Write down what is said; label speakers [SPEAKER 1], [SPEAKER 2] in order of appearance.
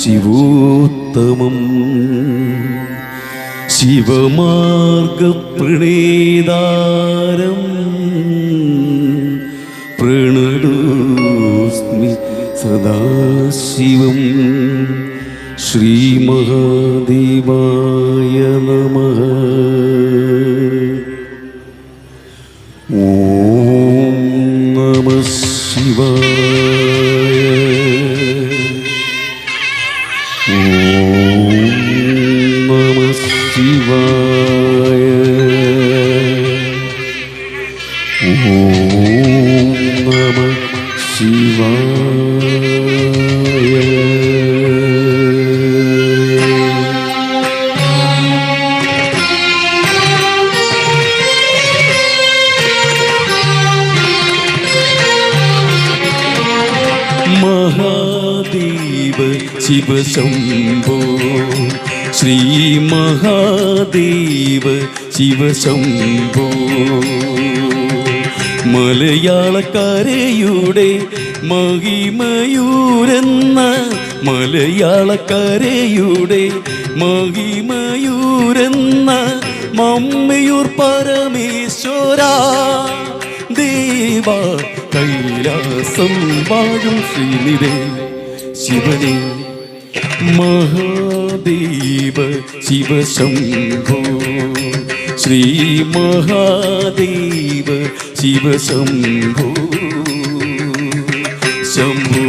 [SPEAKER 1] ശിവോത്തമം ശിവമാർഗപ്രണേതാരം പ്രണതോസ്മി സദാശിവം. ശ്രീമഹാദേവായ നമഃ. ഓം നമഃ ശിവായ. ഓം നമഃ ശിവായ. ഓം നമഃ ശിവായ. മഹാദേവ ശിവശംഭോ. ശ്രീ മഹാദേവ ശിവശംഭോ. മലയാളക്കരയുടെ മഹിമയൂരെന്ന മലയാളക്കരയുടെ മഹിമയൂരെന്ന മമ്മയൂർ പരമേശ്വര ദേവ കൈലാസം വാഴും ശ്രീനിധേ ശിവനേ. മഹാദേവ ശിവശംഭോ. ശ്രീ മഹാദേവ ശിവശംഭോ. ശംഭോ